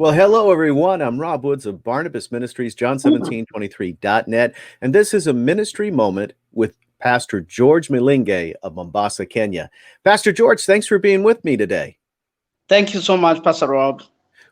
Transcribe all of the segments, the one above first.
Well, hello, everyone. I'm Rob Woods of Barnabas Ministries, John1723.net, and this is a ministry moment with Pastor George Mulinge of Mombasa, Kenya. Pastor George, thanks for being with me today. Thank you so much, Pastor Rob.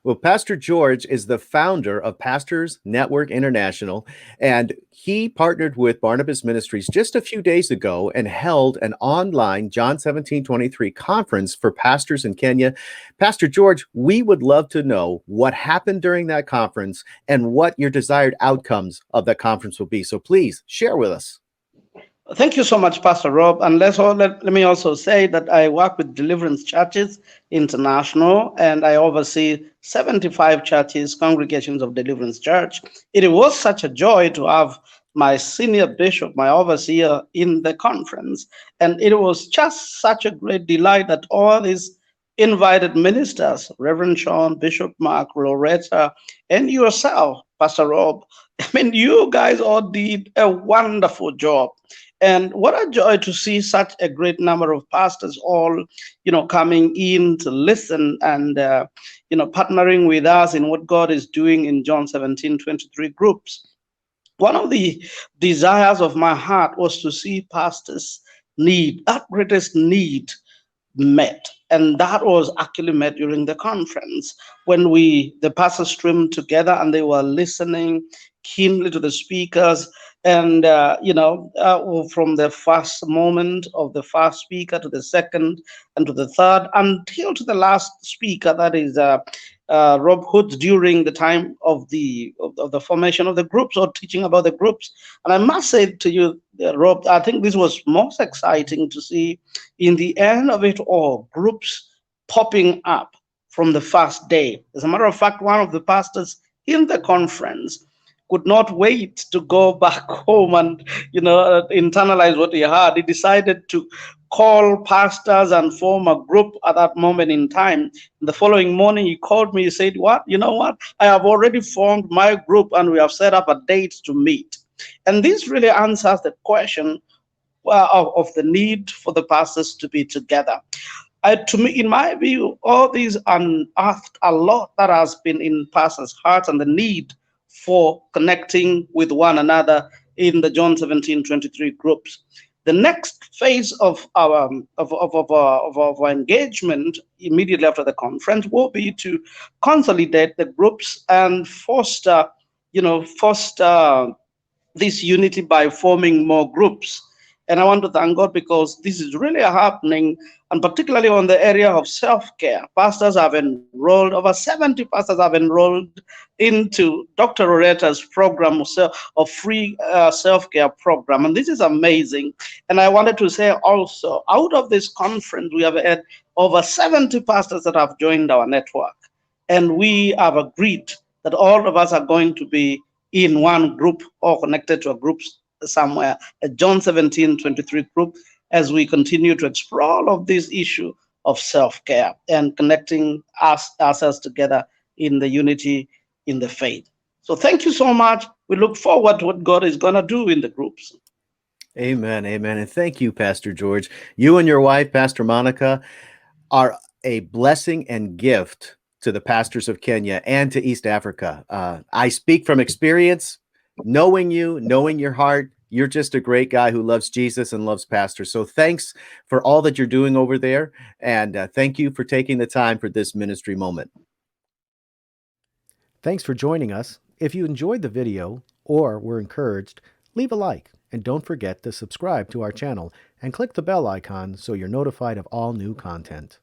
Well, Pastor George is the founder of Pastors Network International, and he partnered with Barnabas Ministries just a few days ago and held an online John 17:23 conference for pastors in Kenya. Pastor George, we would love to know what happened during that conference and what your desired outcomes of that conference will be. So please share with us. Thank you so much, Pastor Rob. And let me also say that I work with Deliverance Churches International, and I oversee 75 churches, congregations of Deliverance Church. It was such a joy to have my senior bishop, my overseer, in the conference. And it was just such a great delight that all these invited ministers, Reverend Sean, Bishop Mark, Loretta, and yourself, Pastor Rob, I mean, you guys all did a wonderful job. And what a joy to see such a great number of pastors all, coming in to listen and, partnering with us in what God is doing in John 17:23 groups. One of the desires of my heart was to see pastors' that greatest need met. And that was actually met during the conference when the pastors streamed together and they were listening keenly to the speakers. And, from the first moment of the first speaker to the second and to the third until to the last speaker, that is Rob Hood, during the time of the formation of the groups or teaching about the groups. And I must say to you, Rob, I think this was most exciting to see in the end of it all, groups popping up from the first day. As a matter of fact, one of the pastors in the conference could not wait to go back home and internalize what he heard. He decided to call pastors and form a group at that moment in time. The following morning, he called me. He said, "What? You know what? I have already formed my group and we have set up a date to meet." And this really answers the question of the need for the pastors to be together. To me, in my view, all these unearthed a lot that has been in pastors' hearts and the need for connecting with one another in the John 17:23 groups. The next phase of our engagement immediately after the conference will be to consolidate the groups and foster this unity by forming more groups. And I want to thank God because this is really happening, and particularly on the area of self-care. Pastors have enrolled, over 70 pastors have enrolled into Dr. Loretta's program of free self-care program. And this is amazing. And I wanted to say also, out of this conference, we have had over 70 pastors that have joined our network. And we have agreed that all of us are going to be in one group or connected to a group somewhere, a John 17:23 group, as we continue to explore all of this issue of self-care and connecting ourselves together in the unity in the faith. So thank you so much. We look forward to what God is going to do in the groups. Amen, amen. And thank you, Pastor George. You and your wife, Pastor Monica, are a blessing and gift to the pastors of Kenya and to East Africa. I speak from experience, knowing you, knowing your heart. You're just a great guy who loves Jesus and loves pastors. So thanks for all that you're doing over there. And thank you for taking the time for this ministry moment. Thanks for joining us. If you enjoyed the video or were encouraged, leave a like and don't forget to subscribe to our channel and click the bell icon so you're notified of all new content.